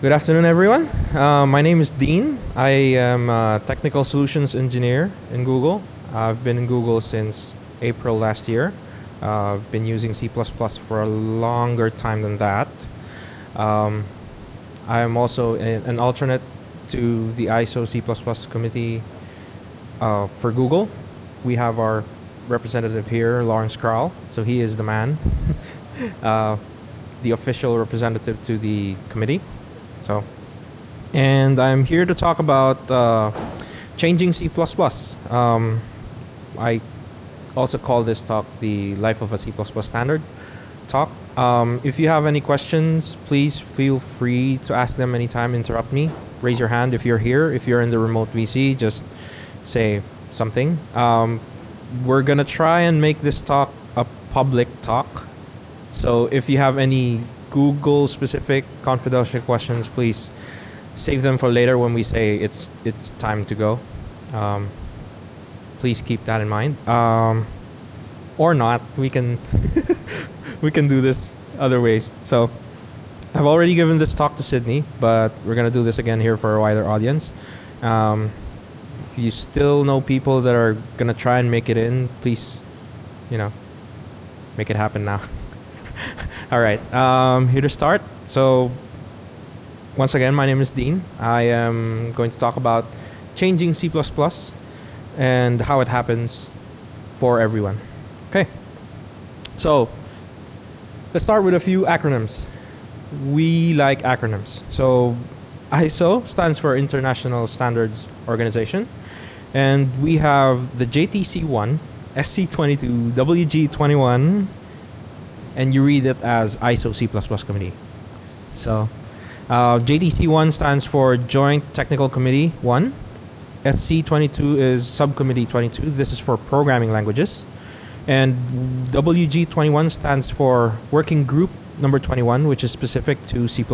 Good afternoon, everyone. My name is Dean. I am a technical solutions engineer in Google. I've been in Google since April last year. I've been using C++ for a longer time than that. I am also an alternate to the ISO C++ committee for Google. We have our representative here, Lawrence Kral. So he is the man, the official representative to the committee. And I'm here to talk about changing C++. I also call this talk the Life of a C++ Standard talk. If you have any questions, please feel free to ask them anytime, interrupt me. Raise your hand if you're here. If you're in the remote VC, just say something. We're going to try and make this talk a public talk. So if you have any Google specific confidential questions, please save them for later when we say it's time to go. Please keep that in mind. Or not, we can we can do this other ways. So I've already given this talk to Sydney, but we're gonna do this again here for a wider audience. If you still know people that are gonna try and make it in, please, make it happen now. All right, here to start. So once again, my name is Dean. I am going to talk about changing C++ and how it happens for everyone. Okay, so let's start with a few acronyms. We like acronyms. So ISO stands for International Standards Organization, and we have the JTC1, SC22, WG21, and you read it as ISO C++ Committee. So JTC1 stands for Joint Technical Committee 1. SC22 is Subcommittee 22. This is for programming languages. And WG21 stands for Working Group number 21, which is specific to C++.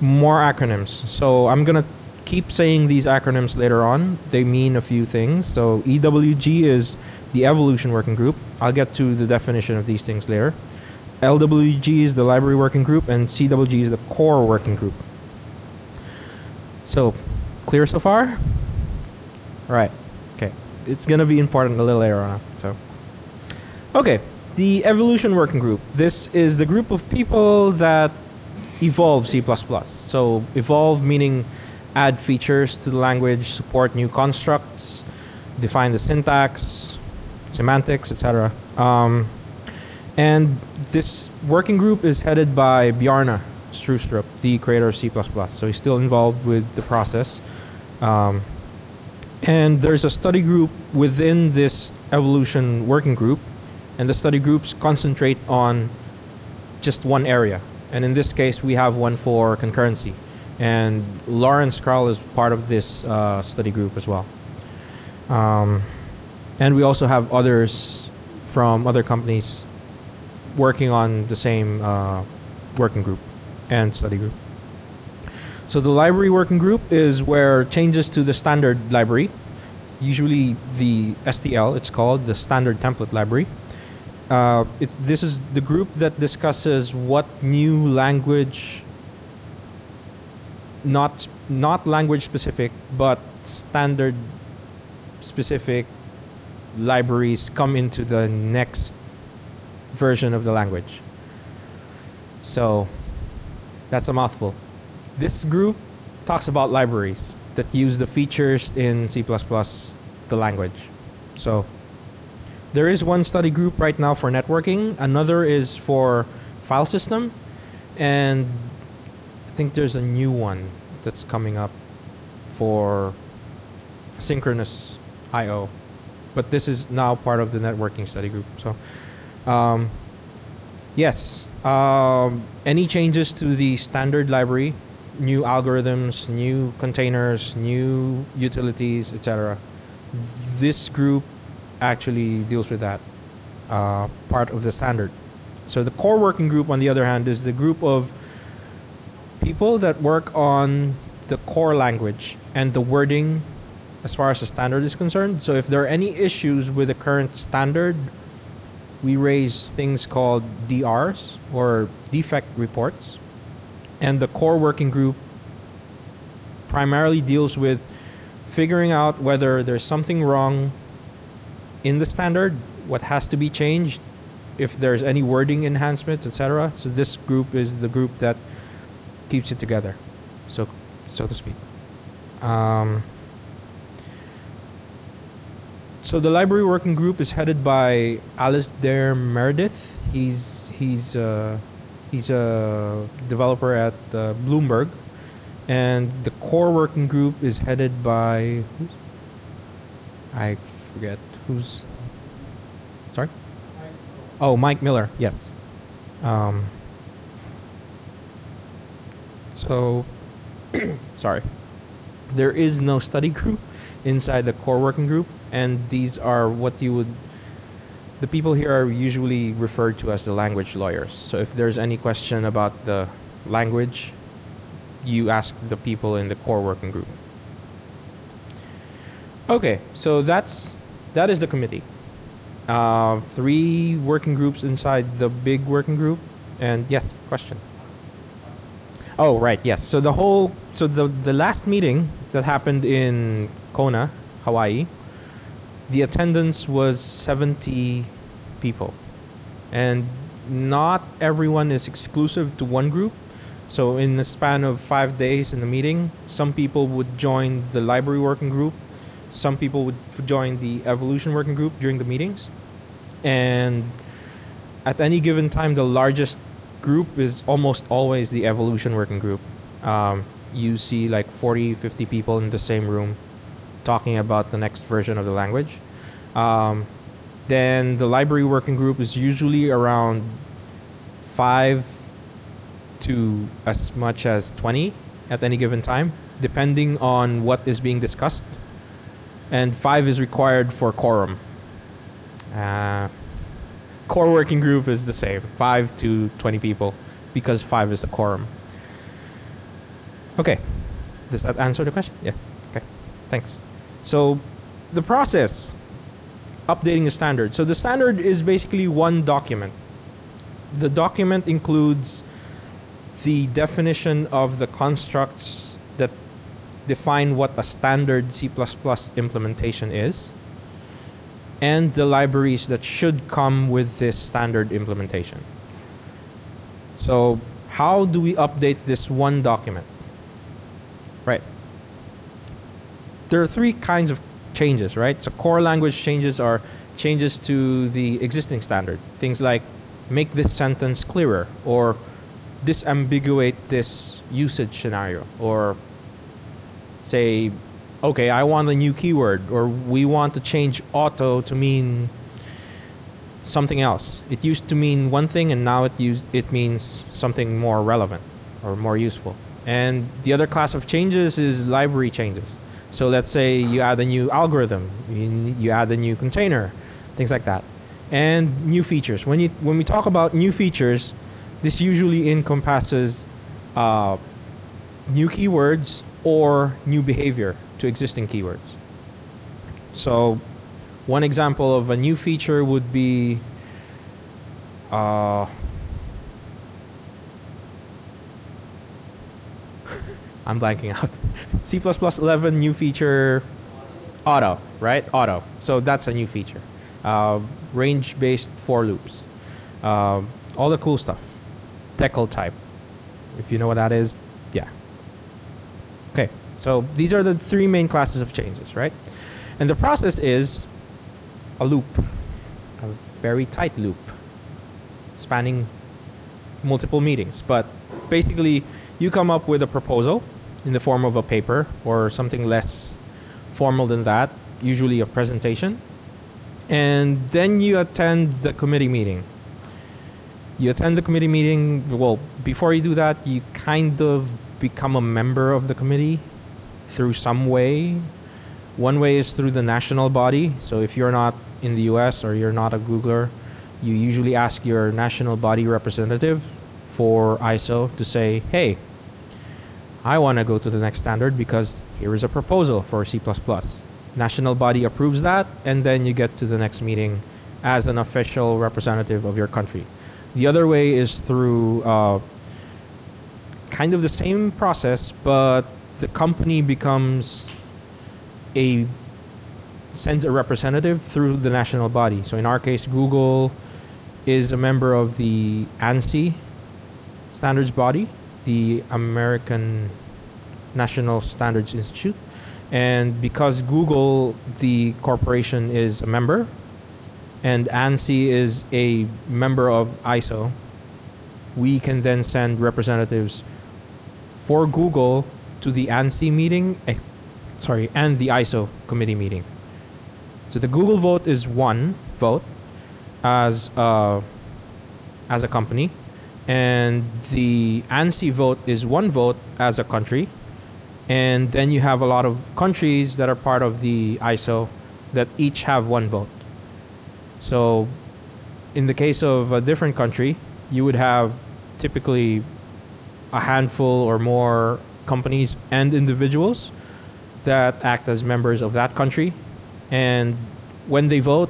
More acronyms. So I'm going to keep saying these acronyms later on. They mean a few things. So EWG is the Evolution Working Group. I'll get to the definition of these things later. LWG is the Library Working Group, and CWG is the Core Working Group. So, clear so far? All right. Okay. It's going to be important a little later on. So, okay. The Evolution Working Group. This is the group of people that evolve C++. So, evolve meaning add features to the language, support new constructs, define the syntax, semantics, etc. And this working group is headed by Bjarne Stroustrup, the creator of C++. So he's still involved with the process. And there's a study group within this evolution working group, and the study groups concentrate on just one area. And in this case, we have one for concurrency. And Lawrence Kral is part of this study group as well. And we also have others from other companies working on the same working group and study group. So the library working group is where changes to the standard library, usually the STL, it's called the standard template library. This is the group that discusses what new language, not language specific, but standard specific libraries come into the next version of the language. So that's a mouthful. This group talks about libraries that use the features in C++, the language. So there is one study group right now for networking. Another is for file system. And I think there's a new one that's coming up for synchronous I/O. But this is now part of the networking study group. So, yes, any changes to the standard library, new algorithms, new containers, new utilities, etc. This group actually deals with that part of the standard. So the core working group, on the other hand, is the group of people that work on the core language and the wording as far as the standard is concerned. So if there are any issues with the current standard, we raise things called DRs, or defect reports, And the core working group primarily deals with figuring out whether there's something wrong in the standard, what has to be changed, if there's any wording enhancements, etc. So this group is the group that keeps it together, so to speak. So the library working group is headed by Alasdair Meredith. He's a developer at Bloomberg, and the core working group is headed by I forget who's. Sorry. Oh, Mike Miller. Yes. So, sorry. There is no study group inside the core working group, and these are what you would. The people here are usually referred to as the language lawyers. So if there's any question about the language, you ask the people in the core working group. Okay, so that is the committee. 3 working groups inside the big working group, and yes, question. Oh, right, yes. So the last meeting that happened in Kona, Hawaii, the attendance was 70 people. And not everyone is exclusive to one group. So in the span of 5 days in the meeting, some people would join the library working group, some people would join the evolution working group during the meetings. And at any given time, the largest group is almost always the evolution working group. You see like 40, 50 people in the same room talking about the next version of the language. Then the library working group is usually around 5 to as much as 20 at any given time, depending on what is being discussed. And 5 is required for quorum. Core working group is the same, 5 to 20 people, because 5 is the quorum. Okay, does that answer the question? Yeah, okay, thanks. So the process, updating the standard. So the standard is basically one document. The document includes the definition of the constructs that define what a standard C++ implementation is, and the libraries that should come with this standard implementation. So how do we update this one document? Right. There are 3 kinds of changes, right? So core language changes are changes to the existing standard. Things like make this sentence clearer, or disambiguate this usage scenario, or say, okay, I want a new keyword, or we want to change auto to mean something else. It used to mean one thing, and now it means something more relevant or more useful. And the other class of changes is library changes. So let's say you add a new algorithm, you add a new container, things like that. And new features. When we talk about new features, this usually encompasses new keywords or new behavior to existing keywords. So one example of a new feature would be I'm blanking out. C++ 11 new feature, auto, right? Auto. So that's a new feature. Range-based for loops. All the cool stuff. Decal type. If you know what that is, yeah. Okay, so these are the 3 main classes of changes, right? And the process is a loop. A very tight loop. Spanning multiple meetings. But basically, you come up with a proposal in the form of a paper or something less formal than that, usually a presentation. And then you attend the committee meeting. You attend the committee meeting. Well, before you do that, you kind of become a member of the committee through some way. One way is through the national body. So if you're not in the US or you're not a Googler, you usually ask your national body representative for ISO to say, hey, I want to go to the next standard because here is a proposal for C++. National body approves that, and then you get to the next meeting as an official representative of your country. The other way is through kind of the same process, but the company sends a representative through the national body. So in our case, Google is a member of the ANSI standards body, the American National Standards Institute. And because Google, the corporation, is a member, and ANSI is a member of ISO, we can then send representatives for Google to the ANSI meeting, and the ISO committee meeting. So the Google vote is one vote as a company, and the ANSI vote is one vote as a country. And then you have a lot of countries that are part of the ISO that each have one vote. So in the case of a different country, you would have typically a handful or more companies and individuals that act as members of that country. And when they vote,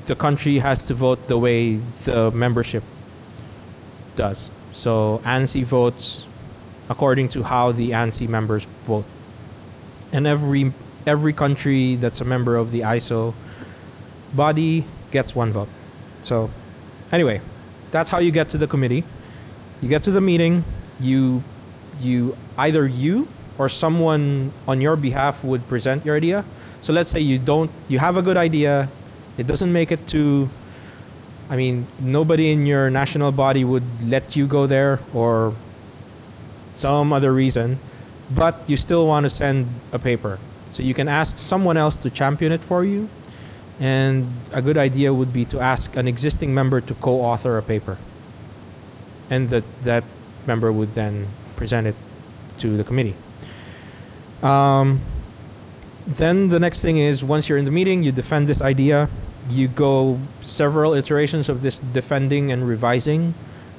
the country has to vote the way the membership does. So ANSI votes according to how the ANSI members vote. And every country that's a member of the ISO body gets one vote. So anyway, that's how you get to the committee. You get to the meeting, either you or someone on your behalf would present your idea. So let's say you have a good idea, it doesn't make it to, nobody in your national body would let you go there or some other reason, but you still want to send a paper. So you can ask someone else to champion it for you. And a good idea would be to ask an existing member to co-author a paper. And that member would then present it to the committee. Then the next thing is, once you're in the meeting, you defend this idea. You go several iterations of this defending and revising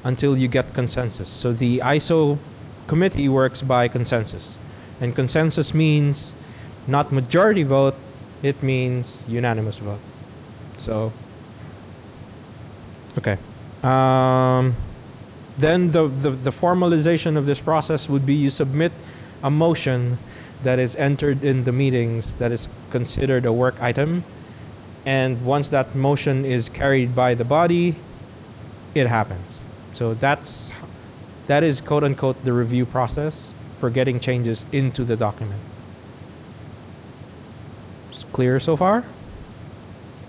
until you get consensus. So the ISO committee works by consensus. And consensus means not majority vote, it means unanimous vote. So, okay. Then the formalization of this process would be you submit a motion that is entered in the meetings that is considered a work item. And once that motion is carried by the body, it happens. So that is quote unquote the review process for getting changes into the document. It's clear so far?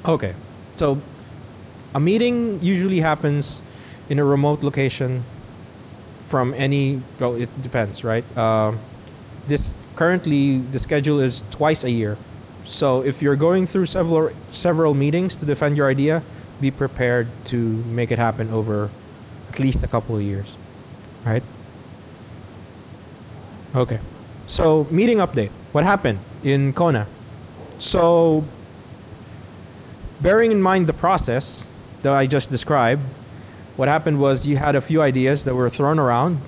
Okay. So a meeting usually happens in a remote location from it depends, right? Currently the schedule is twice a year. So if you're going through several meetings to defend your idea, be prepared to make it happen over at least a couple of years, right? Okay. So meeting update. What happened in Kona? So bearing in mind the process that I just described, what happened was you had a few ideas that were thrown around,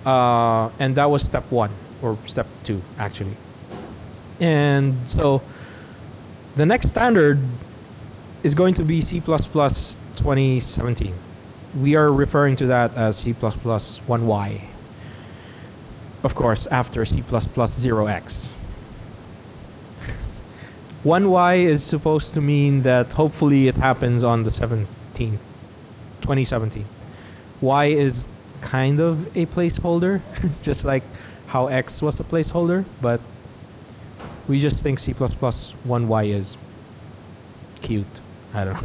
and that was step one, or step two, actually. And so the next standard is going to be C++ 2017. We are referring to that as C++ 1Y. Of course, after C++ 0x. 1Y is supposed to mean that hopefully it happens on the 17th, 2017. Y is kind of a placeholder, just like how X was a placeholder, but we just think C++ 1Y is cute. I don't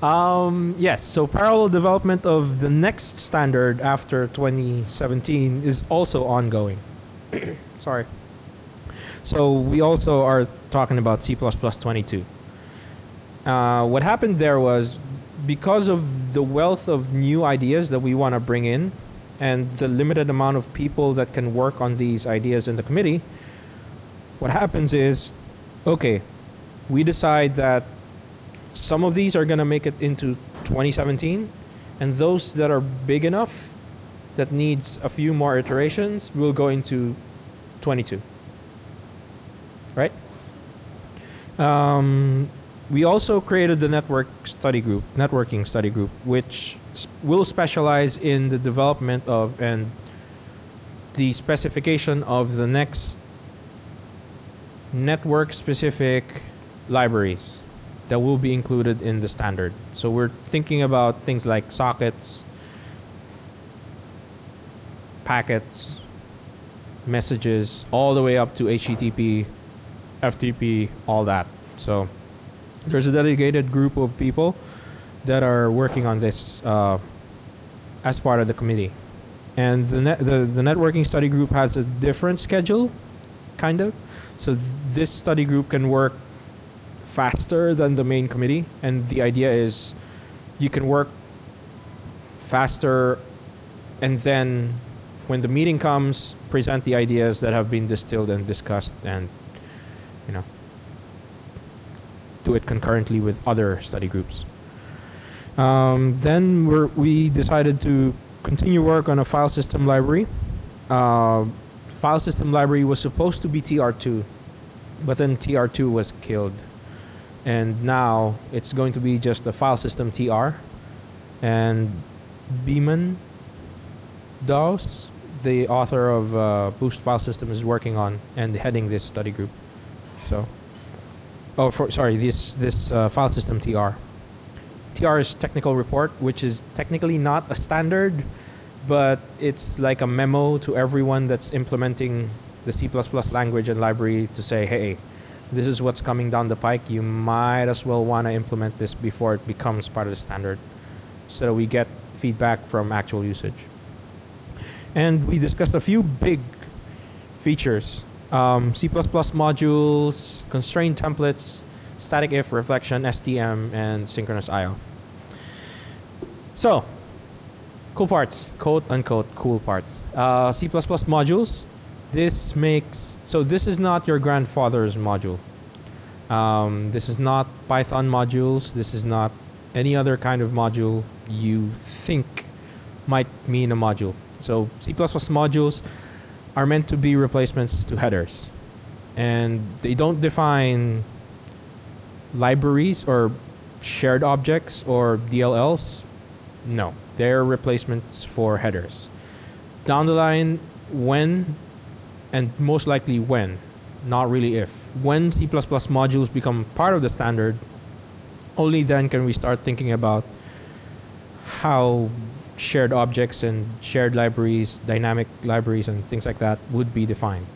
know. Yes, so parallel development of the next standard after 2017 is also ongoing. Sorry. So we also are talking about C++ 22. What happened there was, because of the wealth of new ideas that we want to bring in and the limited amount of people that can work on these ideas in the committee, what happens is, okay, we decide that some of these are going to make it into 2017, and those that are big enough that needs a few more iterations will go into 22. Right? We also created the networking study group, which will specialize in the development of and the specification of the next network-specific libraries that will be included in the standard. So we're thinking about things like sockets, packets, messages, all the way up to HTTP, FTP, all that. So there's a dedicated group of people that are working on this as part of the committee. And the networking study group has a different schedule, kind of. So this study group can work faster than the main committee, and the idea is you can work faster, and then when the meeting comes, present the ideas that have been distilled and discussed, and do it concurrently with other study groups. Then we decided to continue work on a file system library. File system library was supposed to be TR2, but then TR2 was killed. And now it's going to be just the file system TR. And Beeman Dawes, the author of Boost File System, is working on and heading this study group. So, this file system TR. TR is technical report, which is technically not a standard, but it's like a memo to everyone that's implementing the C++ language and library to say, hey, this is what's coming down the pike. You might as well want to implement this before it becomes part of the standard, so that we get feedback from actual usage. And we discussed a few big features. C++ modules, constrained templates, static if, reflection, STM, and synchronous I/O. So, cool parts, quote unquote cool parts. C++ modules. This is not your grandfather's module. This is not Python modules. This is not any other kind of module you think might mean a module. So C++ modules are meant to be replacements to headers. And they don't define libraries or shared objects or DLLs. No, they're replacements for headers. Down the line, when, and most likely when, not really if, when C++ modules become part of the standard, only then can we start thinking about how shared objects and shared libraries, dynamic libraries and things like that would be defined.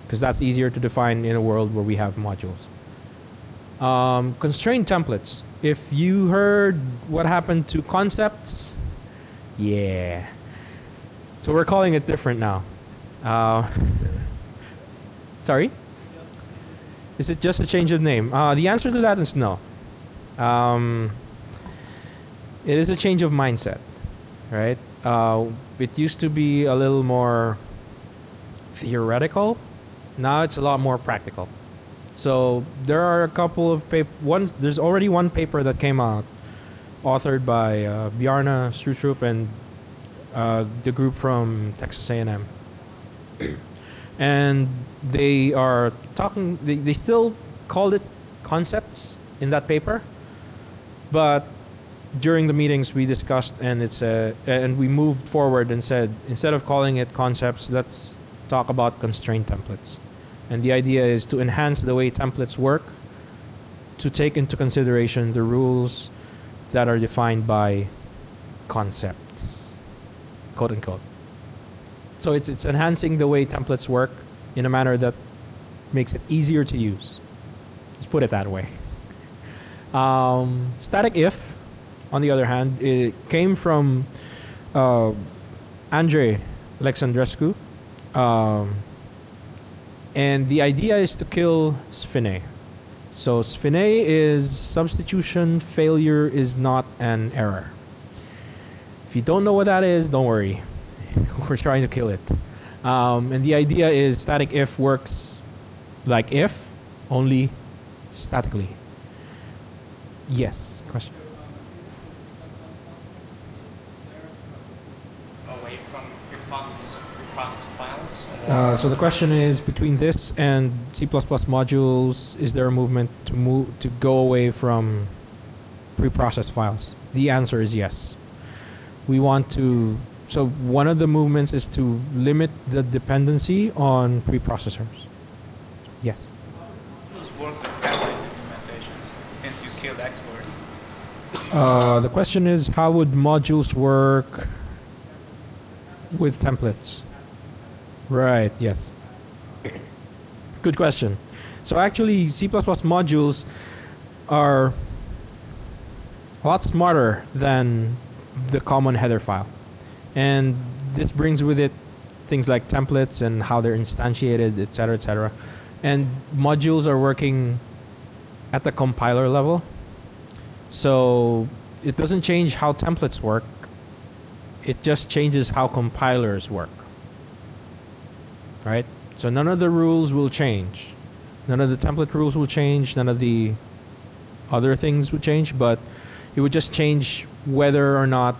Because that's easier to define in a world where we have modules. Constrained templates. If you heard what happened to concepts, yeah. So we're calling it different now. Sorry? Is it just a change of name? The answer to that is no. It is a change of mindset, right? It used to be a little more theoretical. Now it's a lot more practical. So there are a couple of there's already one paper that came out, authored by Bjarne Strustrup and the group from Texas A&M. And they are talking, they still called it concepts in that paper, but during the meetings we discussed and we moved forward and said, instead of calling it concepts, let's talk about constrained templates. And the idea is to enhance the way templates work, to take into consideration the rules that are defined by concepts, quote unquote. So it's enhancing the way templates work in a manner that makes it easier to use. Let's put it that way. Static if, on the other hand, it came from Andrei Alexandrescu. And the idea is to kill SFINAE. So SFINAE is substitution failure is not an error. If you don't know what that is, don't worry. We're trying to kill it. And the idea is static if works like if, only statically. Yes, question. Away from preprocessed files? So the question is, between this and C++ modules, is there a movement to go away from preprocessed files? The answer is yes. we want to. So one of the movements is to limit the dependency on preprocessors. Yes. Those work with template implementations since you killed export. The question is, how would modules work with templates? Right, yes. Good question. So actually, C++ modules are a lot smarter than the common header file. And this brings with it things like templates and how they're instantiated, etc., etc. And modules are working at the compiler level. So it doesn't change how templates work. It just changes how compilers work. Right? So none of the rules will change. None of the template rules will change. None of the other things would change. But it would just change whether or not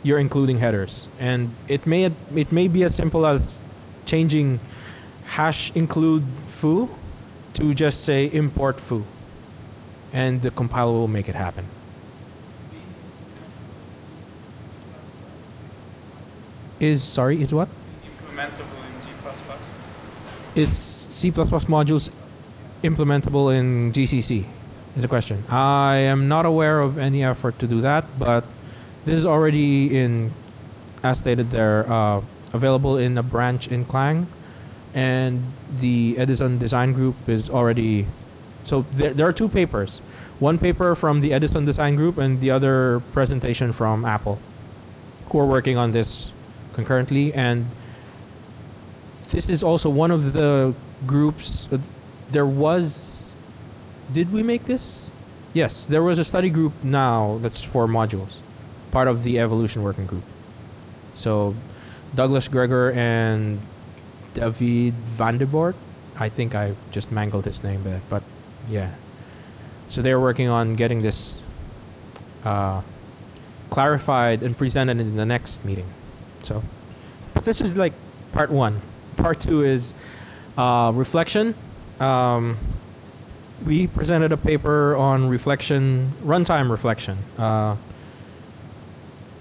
you're including headers. And it may be as simple as changing hash include foo to just say import foo. And the compiler will make it happen. Is what? Implementable in G++. Is C++ modules implementable in GCC? Is the question. I am not aware of any effort to do that, but this is already as stated there, available in a branch in Clang, and the Edison Design Group is already. So there are two papers. One paper from the Edison Design Group and the other presentation from Apple, who are working on this concurrently. And this is also one of the groups. Did we make this? Yes, there was a study group now that's for modules, part of the evolution working group. So Douglas Gregor and David Vandervoort, I think I just mangled his name there, but yeah. So they're working on getting this clarified and presented in the next meeting. So, but this is like part one. Part two is reflection. We presented a paper on reflection, runtime reflection,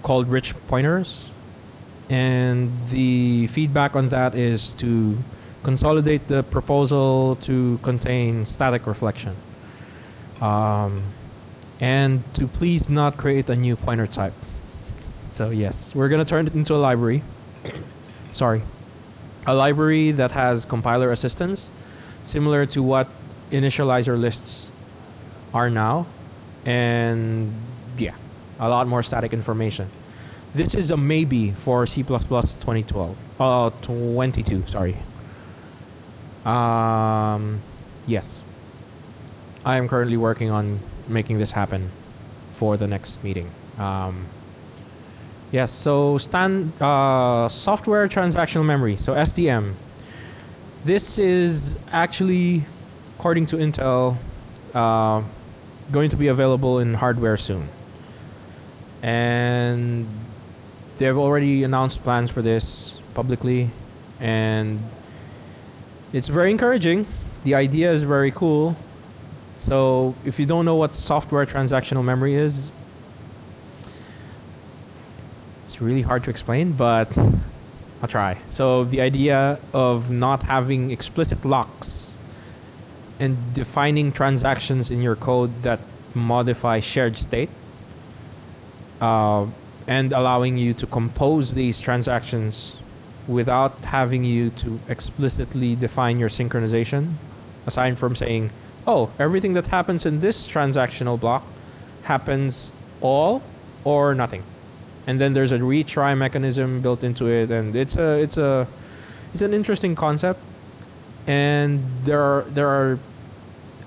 called Rich Pointers. And the feedback on that is to consolidate the proposal to contain static reflection. And to please not create a new pointer type. So yes, we're going to turn it into a library. Sorry. A library that has compiler assistance, similar to what initializer lists are now. And yeah, a lot more static information. This is a maybe for C++ 2012. 22, sorry. Yes. I am currently working on making this happen for the next meeting. Yes, so software transactional memory, so STM. This is actually, according to Intel, going to be available in hardware soon. And they've already announced plans for this publicly, and it's very encouraging. The idea is very cool. So if you don't know what software transactional memory is, it's really hard to explain, but I'll try. So the idea of not having explicit locks and defining transactions in your code that modify shared state, and allowing you to compose these transactions without having you to explicitly define your synchronization, aside from saying, oh, everything that happens in this transactional block happens all or nothing. And then there's a retry mechanism built into it, and it's an interesting concept. And there are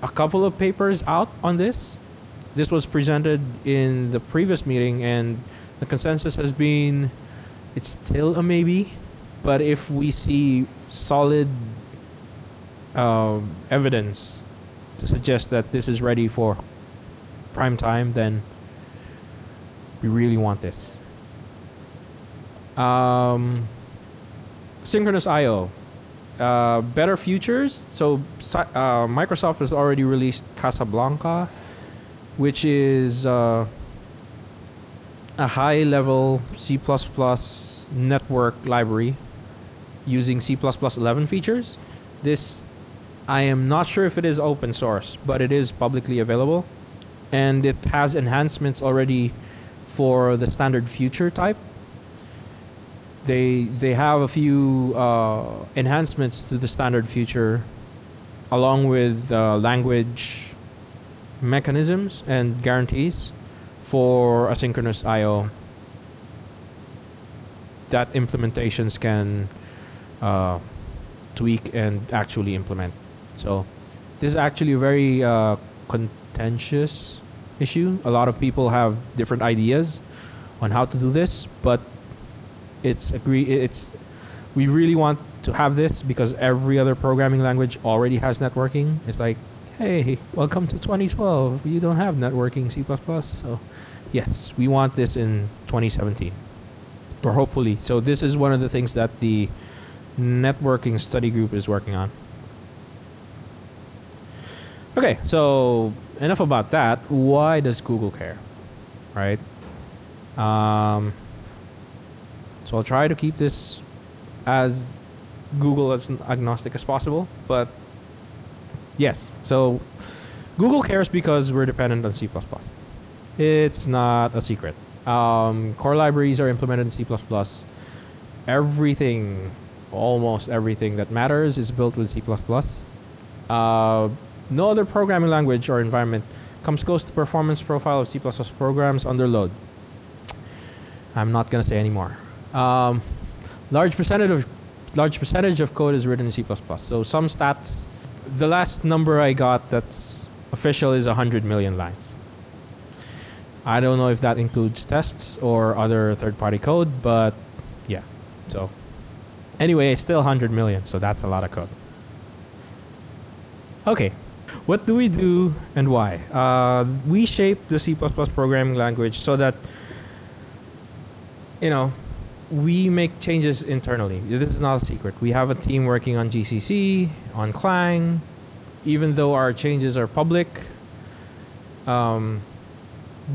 a couple of papers out on this. This was presented in the previous meeting, and the consensus has been it's still a maybe, but if we see solid evidence to suggest that this is ready for prime time, then we really want this. Synchronous I/O, better futures. So Microsoft has already released Casablanca, which is a high-level C++ network library using C++ 11 features. This, I am not sure if it is open source, but it is publicly available, and it has enhancements already for the standard future type. They have a few enhancements to the standard future, along with language mechanisms and guarantees for asynchronous I/O that implementations can tweak and actually implement. So this is actually a very contentious issue. A lot of people have different ideas on how to do this, but we really want to have this because every other programming language already has networking. It's like, hey, welcome to 2012. You don't have networking C++. So yes, we want this in 2017, or hopefully. So this is one of the things that the networking study group is working on. Okay, so enough about that. Why does Google care, right? So I'll try to keep this as Google as agnostic as possible, but yes. So Google cares because we're dependent on C++. It's not a secret. Core libraries are implemented in C++. Everything, almost everything that matters is built with C++. No other programming language or environment comes close to performance profile of C++ programs under load. I'm not gonna say anymore. Large percentage of code is written in C++. So some stats, the last number I got that's official is 100 million lines. I don't know if that includes tests or other third-party code, but yeah. So anyway, it's still 100 million, so that's a lot of code. Okay, what do we do and why? We shape the C++ programming language so that, you know, we make changes internally. This is not a secret. We have a team working on GCC, on Clang. Even though our changes are public,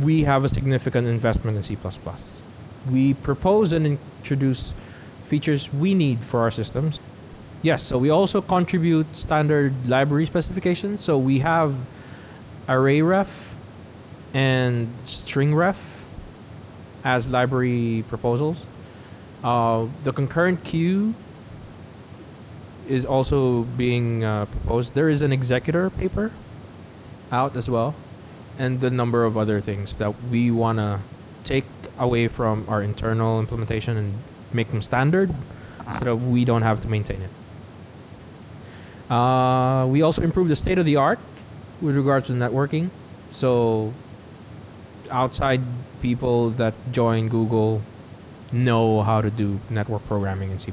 we have a significant investment in C++. We propose and introduce features we need for our systems. Yes, so we also contribute standard library specifications. So we have ArrayRef and StringRef as library proposals. The concurrent queue is also being proposed. There is an executor paper out as well, and the number of other things that we want to take away from our internal implementation and make them standard so that we don't have to maintain it. We also improve the state of the art with regards to networking. So outside people that join Google know how to do network programming in C++.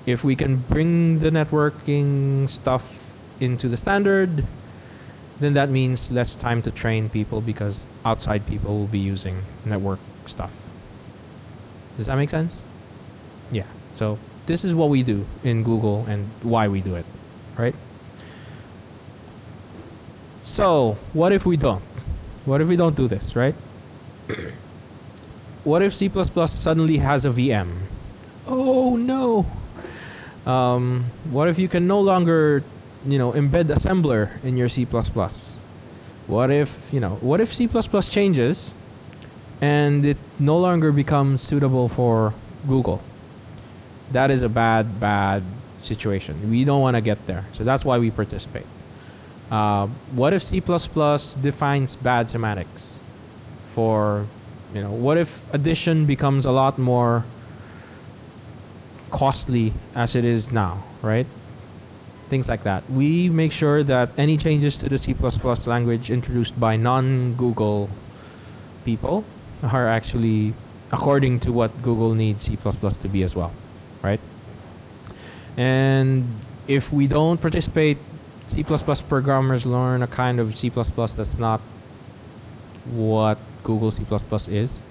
If we can bring the networking stuff into the standard, then that means less time to train people because outside people will be using network stuff. Does that make sense? Yeah. So this is what we do in Google and why we do it, right? So what if we don't? What if we don't do this, right? What if C++ suddenly has a VM? Oh no! What if you can no longer, embed assembler in your C++? What if, what if C++ changes and it no longer becomes suitable for Google? That is a bad situation. We don't want to get there. So that's why we participate. What if C++ defines bad semantics for, what if addition becomes a lot more costly as it is now, right? Things like that. We make sure that any changes to the C++ language introduced by non-Google people are actually according to what Google needs C++ to be as well, right? And if we don't participate, C++ programmers learn a kind of C++ that's not what Google C++ is.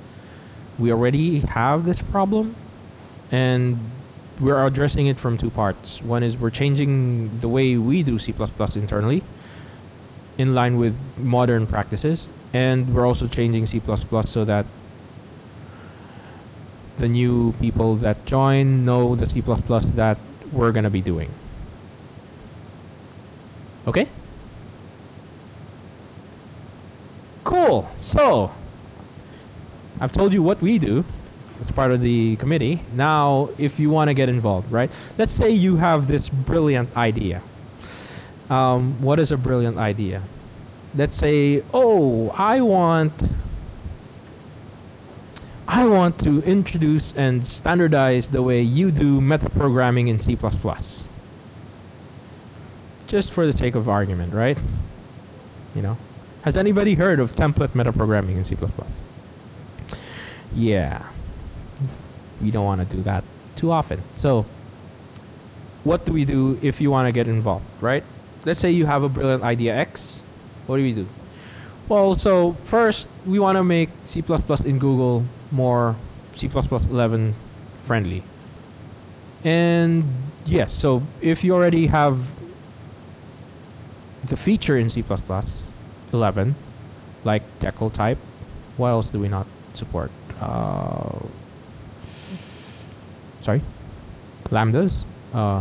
We already have this problem, and we're addressing it from two parts. One is we're changing the way we do C++ internally in line with modern practices, and we're also changing C++ so that the new people that join know the C++ that we're going to be doing. Okay? Cool. So, I've told you what we do as part of the committee. Now, if you want to get involved, right? Let's say you have this brilliant idea. What is a brilliant idea? Let's say, oh, I want to introduce and standardize the way you do metaprogramming in C++. Just for the sake of argument, right? You know, has anybody heard of template metaprogramming in C++? Yeah. We don't want to do that too often. So, what do we do if you want to get involved, right? Let's say you have a brilliant idea X. What do we do? Well, so first, we want to make C++ in Google more C++ 11 friendly. And yes, so if you already have the feature in C++ 11, like decal type, what else do we not support? Sorry? Lambdas,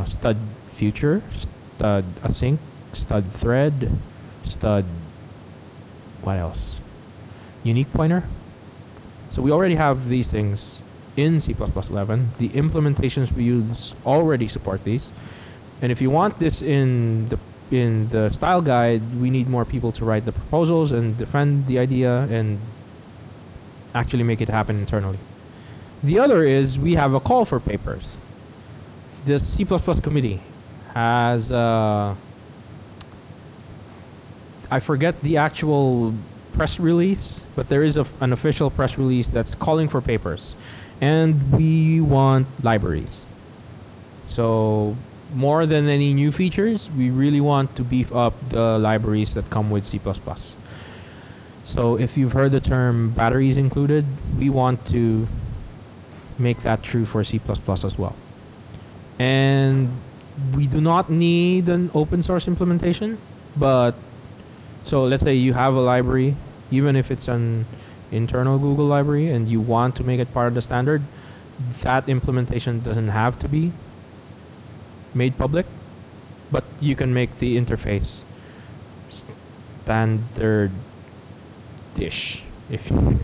stud future, stud async, stud thread, stud, what else? Unique pointer. So we already have these things in C++ 11. The implementations we use already support these. And if you want this in the style guide, we need more people to write the proposals and defend the idea and actually make it happen internally. The other is we have a call for papers. The C++ committee has I forget the actual press release, but there is an official press release that's calling for papers. And we want libraries. So more than any new features, we really want to beef up the libraries that come with C++. So if you've heard the term batteries included, we want to make that true for C++ as well. And we do not need an open source implementation, but so let's say you have a library, even if it's an internal Google library and you want to make it part of the standard, that implementation doesn't have to be made public, but you can make the interface standard-ish. If you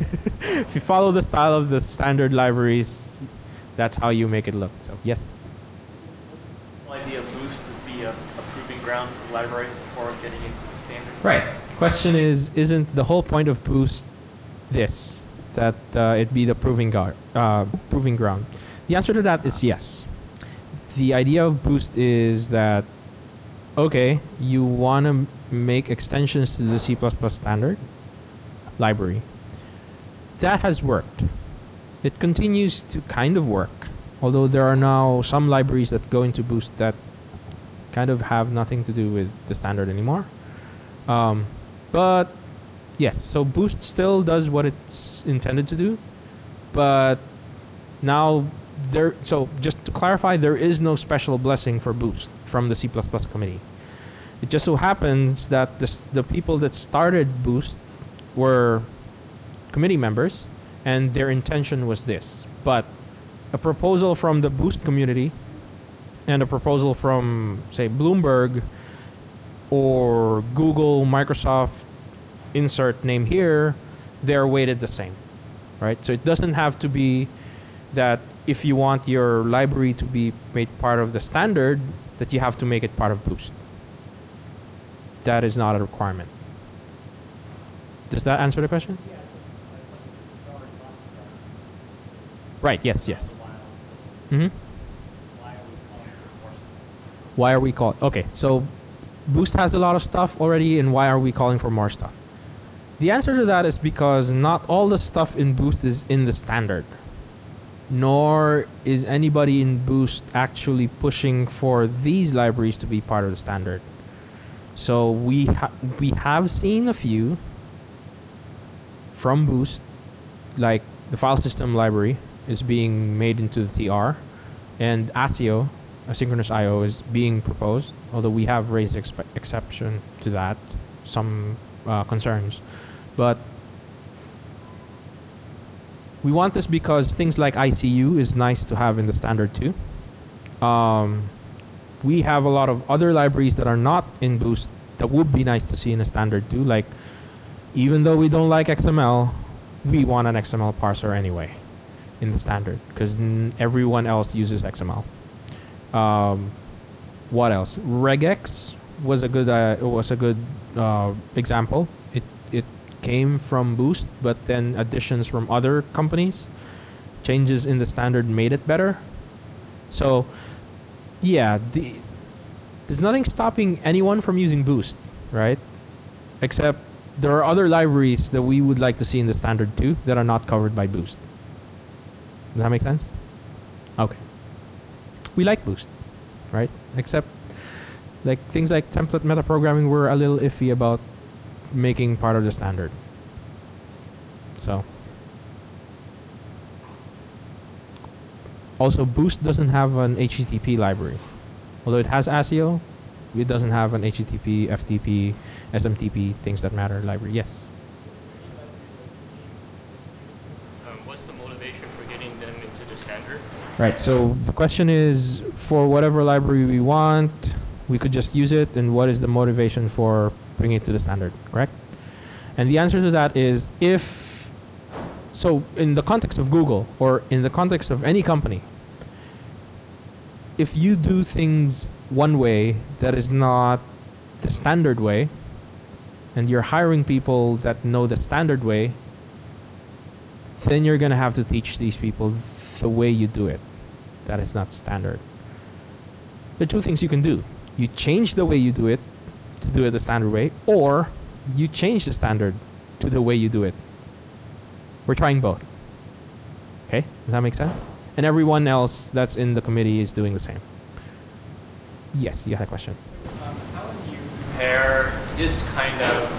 if you follow the style of the standard libraries, that's how you make it look. So yes. The idea of Boost to be a proving ground for libraries before getting into the standard. Right. Question is, isn't the whole point of Boost this, that it be the proving ground? The answer to that is yes. The idea of Boost is that, okay, you want to make extensions to the C++ standard library. That has worked. It continues to kind of work, although there are now some libraries that go into Boost that kind of have nothing to do with the standard anymore. But yes, so Boost still does what it's intended to do, but now so just to clarify, there is no special blessing for Boost from the C++ committee. It just so happens that the people that started Boost were committee members, and their intention was this. But a proposal from the Boost community and a proposal from, say, Bloomberg or Google, Microsoft, insert name here, they're weighted the same, right? So it doesn't have to be that if you want your library to be made part of the standard, that you have to make it part of Boost. That is not a requirement. Does that answer the question? Yeah, Right, yes, yes. Why Why are we calling? Okay, so Boost has a lot of stuff already, and why are we calling for more stuff? The answer to that is because not all the stuff in Boost is in the standard, nor is anybody in Boost actually pushing for these libraries to be part of the standard. So we have seen a few from Boost, like the file system library is being made into the TR, and ASIO, asynchronous I/O, is being proposed, although we have raised exception to that, some concerns. But We want this because things like ICU is nice to have in the standard too. We have a lot of other libraries that are not in Boost that would be nice to see in a standard too. Like, even though we don't like XML, we want an XML parser anyway in the standard because everyone else uses XML. What else? Regex was a good example. It came from Boost, but then additions from other companies, changes in the standard made it better. So yeah, there's nothing stopping anyone from using Boost, right? Except there are other libraries that we would like to see in the standard too that are not covered by Boost. Does that make sense? Okay. We like Boost, right? Except like things like template metaprogramming we're a little iffy about making part of the standard. So also Boost doesn't have an HTTP library. Although it has ASIO, it doesn't have an HTTP, FTP, SMTP, things that matter library. Yes. What's the motivation for getting them into the standard? Right, so the question is, for whatever library we want, we could just use it, and what is the motivation for bringing it to the standard, correct? And the answer to that is, so in the context of Google, or in the context of any company, if you do things one way that is not the standard way, and you're hiring people that know the standard way, then you're going to have to teach these people the way you do it. That is not standard. There are two things you can do. You change the way you do it to do it the standard way, or you change the standard to the way you do it. We're trying both. Okay? Does that make sense? And everyone else that's in the committee is doing the same. Yes, you had a question. How would you compare this kind of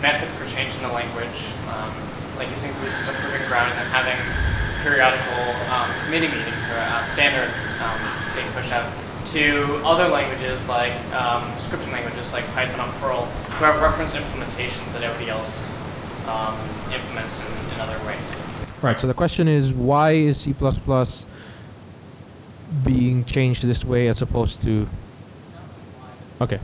method for changing the language, like using Boost as a proving ground and then having periodical committee meetings or a standard being pushed out, to other languages like scripting languages like Python and Perl, who have reference implementations that everybody else implements in other ways? Right, so the question is, why is C++ being changed this way as opposed to... Okay.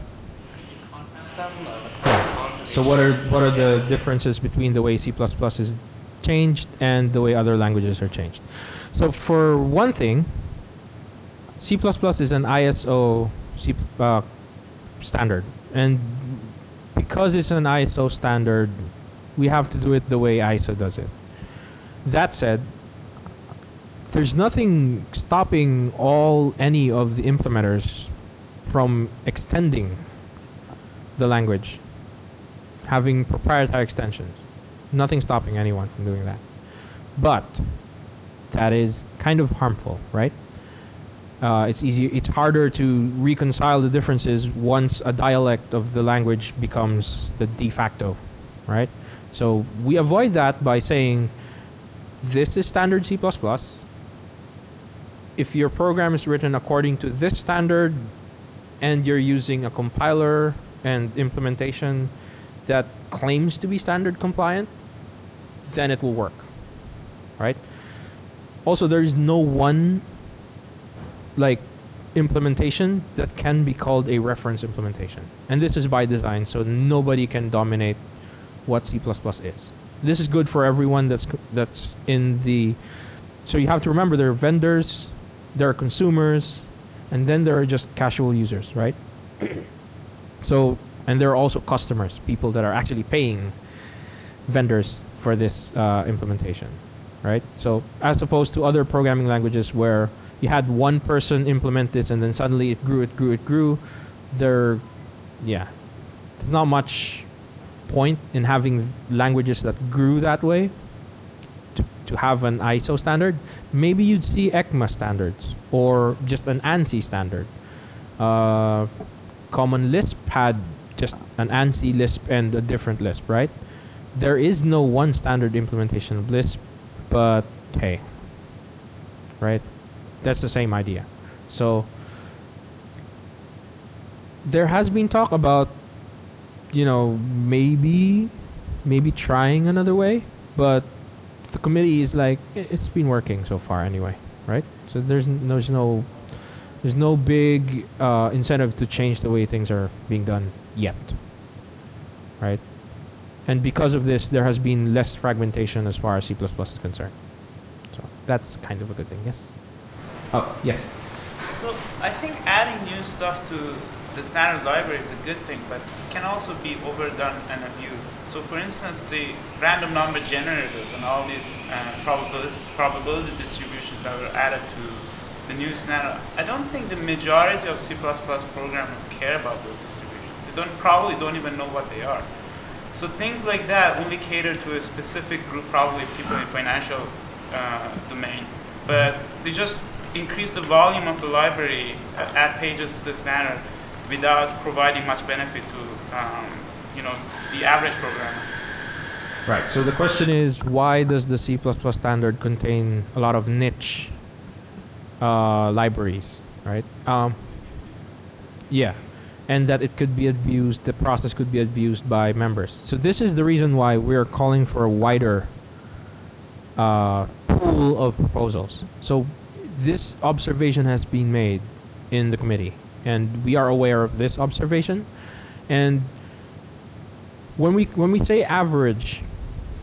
So what are the differences between the way C++ is changed and the way other languages are changed? So for one thing, C++ is an ISO standard, and because it's an ISO standard, we have to do it the way ISO does it. That said, there's nothing stopping any of the implementers from extending the language, having proprietary extensions. Nothing stopping anyone from doing that. But that is kind of harmful, right? It's harder to reconcile the differences once a dialect of the language becomes the de facto, right? So we avoid that by saying, this is standard C++. If your program is written according to this standard and you're using a compiler and implementation that claims to be standard compliant, then it will work, right? Also, there is no one implementation that can be called a reference implementation. And this is by design, so nobody can dominate what C++ is. This is good for everyone that's in the... So you have to remember, there are vendors, there are consumers, and then there are just casual users, right? So, and there are also customers, people that are actually paying vendors for this implementation, right? So as opposed to other programming languages where you had one person implement this and then suddenly it grew, there's not much point in having languages that grew that way to have an ISO standard. Maybe you'd see ECMA standards or just an ANSI standard. Common Lisp had just an ANSI Lisp and a different Lisp, right? There is no one standard implementation of Lisp, but hey, right? That's the same idea. So there has been talk about, maybe trying another way, but the committee is like, it's been working so far anyway, right? So there's no big incentive to change the way things are being done yet, right? And because of this, there has been less fragmentation as far as C++ is concerned. So that's kind of a good thing, yes? Oh, yes. So I think adding new stuff to the standard library is a good thing, but it can also be overdone and abused. So for instance, the random number generators and all these probability distributions that were added to the new standard, I don't think the majority of C++ programmers care about those distributions. They probably don't even know what they are. So things like that only cater to a specific group, probably people in financial domain. But they just increase the volume of the library, add pages to the standard, without providing much benefit to the average programmer. Right. So the question is, why does the C++ standard contain a lot of niche libraries, right? Yeah. And that it could be abused, the process could be abused by members. So this is the reason why we're calling for a wider pool of proposals. So this observation has been made in the committee, and we are aware of this observation. And when we say average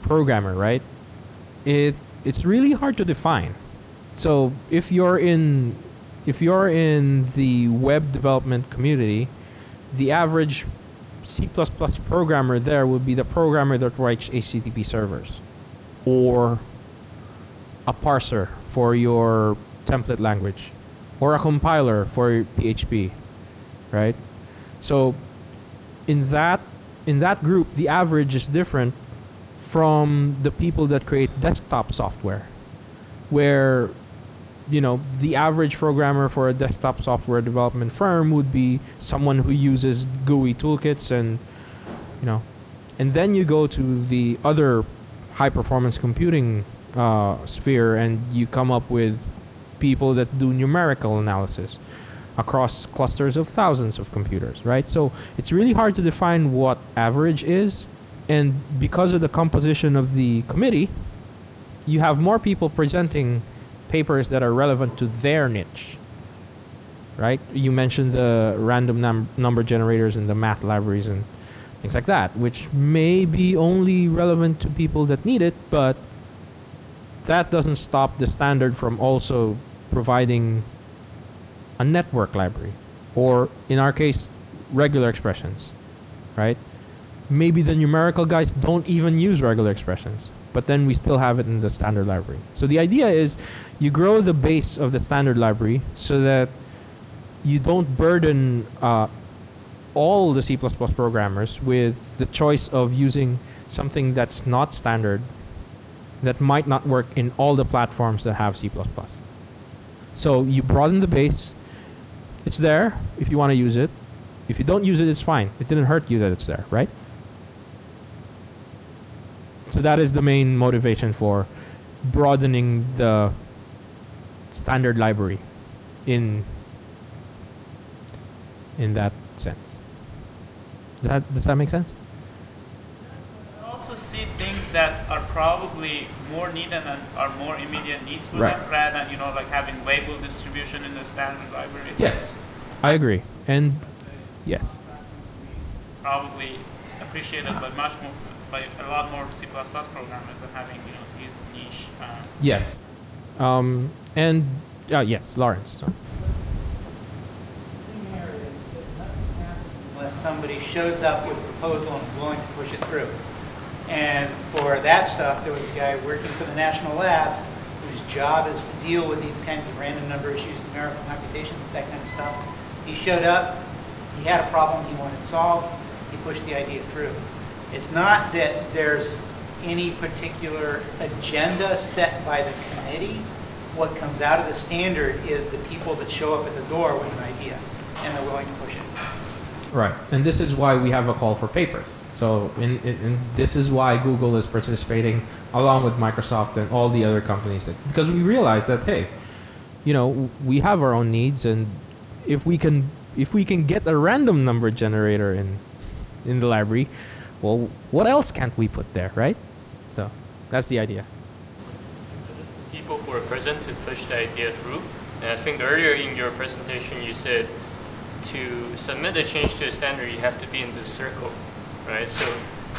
programmer, right, it's really hard to define. So if you're in the web development community, the average C++ programmer there would be the programmer that writes HTTP servers, or a parser for your template language, or a compiler for PHP, right? So in that group, the average is different from the people that create desktop software, where the average programmer for a desktop software development firm would be someone who uses GUI toolkits, and then you go to the other high performance computing sphere, and you come up with people that do numerical analysis across clusters of thousands of computers, right? So it's really hard to define what average is, and because of the composition of the committee, you have more people presenting papers that are relevant to their niche, right? You mentioned the random number generators and the math libraries and things like that, which may be only relevant to people that need it, but that doesn't stop the standard from also providing a network library, or in our case, regular expressions, right? Maybe the numerical guys don't even use regular expressions, but then we still have it in the standard library. So the idea is you grow the base of the standard library so that you don't burden all the C++ programmers with the choice of using something that's not standard, that might not work in all the platforms that have C++. So you broaden the base. It's there if you want to use it. If you don't use it, it's fine. It didn't hurt you that it's there, right? So that is the main motivation for broadening the standard library in that sense. Does that make sense? I also see things that are probably more needed and are more immediate needs for Right. them, rather than like having Weibull distribution in the standard library. Yes, I agree. And yes, Probably appreciated by a lot more C++ programmers than having these niche. yes, and yes, Lawrence. So. Unless somebody shows up with a proposal and is willing to push it through. And for that stuff, there was a guy working for the national labs whose job is to deal with these kinds of random number issues, numerical computations, that kind of stuff. He showed up, he had a problem he wanted solved, he pushed the idea through. It's not that there's any particular agenda set by the committee. What comes out of the standard is the people that show up at the door with an idea, and they're willing to push it. Right, and this is why we have a call for papers. So in this is why Google is participating along with Microsoft and all the other companies, because we realize that, hey, we have our own needs, and if we can get a random number generator in the library, well, what else can't we put there, right? So that's the idea. people who are present to push the idea through. And I think earlier in your presentation you said to submit a change to a standard, you have to be in the circle, right? So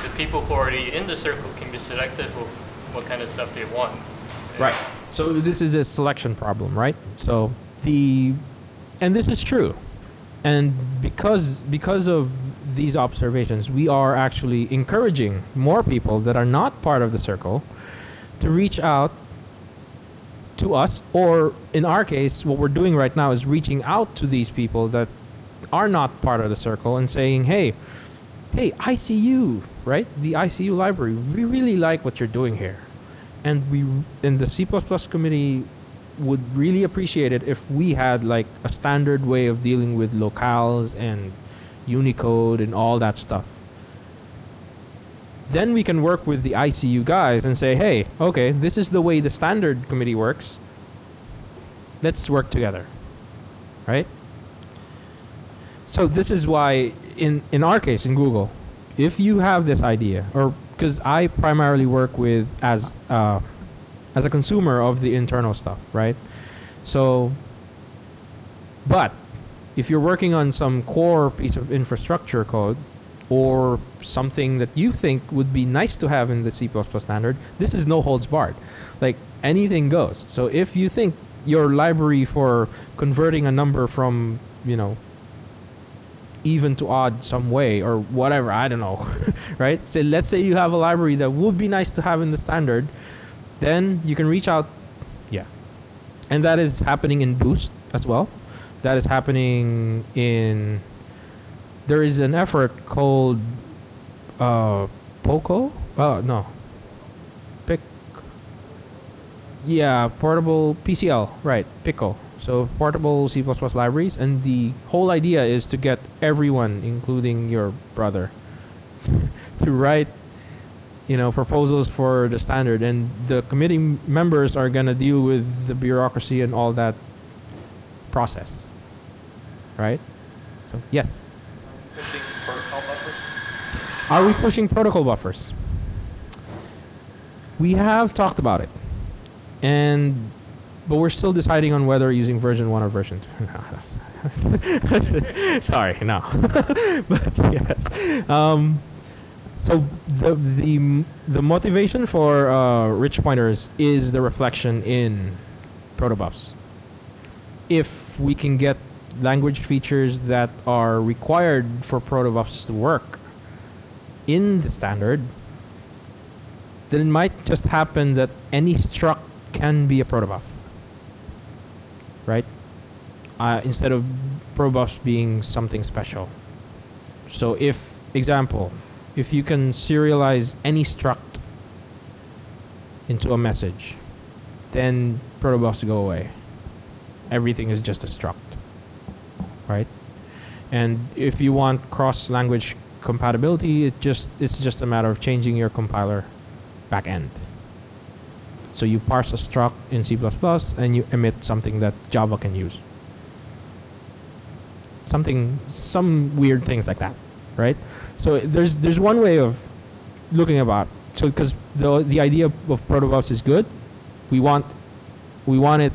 the people who are already in the circle can be selective of what kind of stuff they want. Right. So this is a selection problem, right? So and this is true. And because of these observations, we are actually encouraging more people that are not part of the circle to reach out to us, or in our case, what we're doing right now is reaching out to these people that are not part of the circle and saying, hey, ICU, right? The ICU library, we really like what you're doing here. And the C++ committee would really appreciate it if we had like a standard way of dealing with locales and Unicode and all that stuff. Then we can work with the ICU guys and say, hey, okay, this is the way the standard committee works. Let's work together, right? So this is why in our case, in Google, if you have this idea, or because I primarily work with as a consumer of the internal stuff, right? So, but if you're working on some core piece of infrastructure code or something that you think would be nice to have in the C++ standard, this is no holds barred. Like anything goes. So if you think your library for converting a number from, even to odd some way or whatever, I don't know, right? So let's say you have a library that would be nice to have in the standard, then you can reach out. Yeah. And that is happening in Boost as well. That is happening there is an effort called POCO? No. Portable PCL, right, PICO. So portable C++ libraries, and the whole idea is to get everyone, including your brother, to write proposals for the standard, and the committee members are going to deal with the bureaucracy and all that process, right? So yes. Pushing protocol buffers? Are we pushing protocol buffers? We have talked about it, but we're still deciding on whether using version 1 or version 2. Sorry, no. But yes. So the motivation for rich pointers is the reflection in protobufs. If we can get language features that are required for protobufs to work in the standard, then it might just happen that any struct can be a protobuf, right? Instead of protobufs being something special. So if you can serialize any struct into a message, then protobufs go away. Everything is just a struct, right? And if you want cross-language compatibility, it's just a matter of changing your compiler backend. So you parse a struct in C++ and you emit something that Java can use. Some weird things like that, right? So there's one way of looking about. So because the idea of protobufs is good, we want it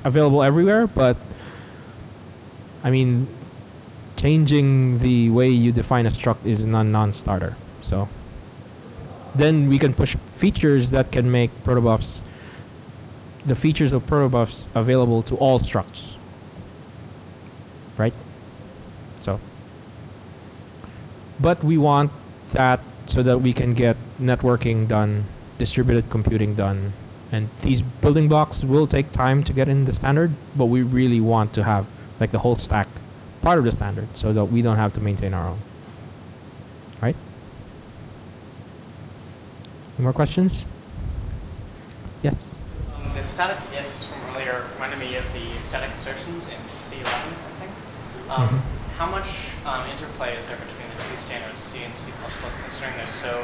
available everywhere, but I mean, changing the way you define a struct is a non-starter. So then we can push features that can make the features of protobufs available to all structs, right? So, but we want that so that we can get networking done, distributed computing done, and these building blocks will take time to get in the standard, but we really want to have like the whole stack part of the standard so that we don't have to maintain our own, right? Any more questions? Yes? The static ifs from earlier reminded me of the static assertions in C11, I think. How much interplay is there between the two standards, C and C++, considering they're so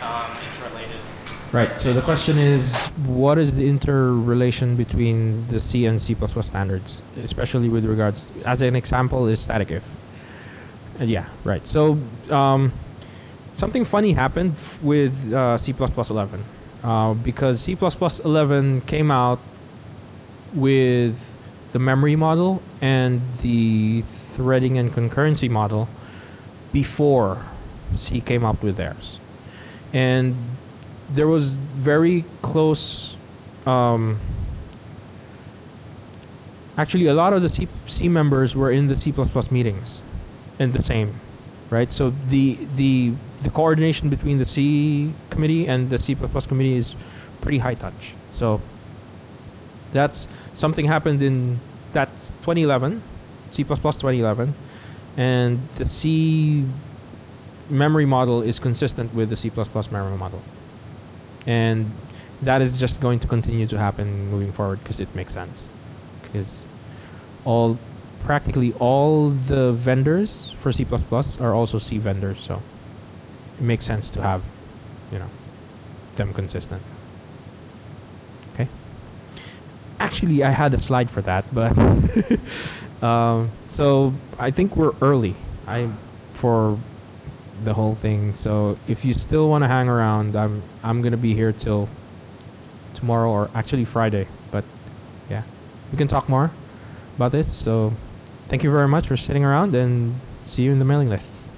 interrelated? Right, so the question is, what is the interrelation between the C and C++ standards, especially with regards, as an example, is static if. Yeah, right. So something funny happened with C++ 11. because C++11 came out with the memory model and the threading and concurrency model before C came up with theirs. And there was very close... actually, a lot of the C members were in the C++ meetings and the same, right? So the coordination between the C committee and the C++ committee is pretty high touch. So that's something happened in that's 2011, C++ 2011, and the C memory model is consistent with the C++ memory model. And that is just going to continue to happen moving forward because it makes sense. Because practically all the vendors for C++ are also C vendors, so it makes sense to have, them consistent. Okay. Actually, I had a slide for that, but so I think we're early. For the whole thing. So if you still want to hang around, I'm gonna be here till tomorrow, or actually Friday. But yeah, we can talk more about this. So thank you very much for sitting around, and see you in the mailing lists.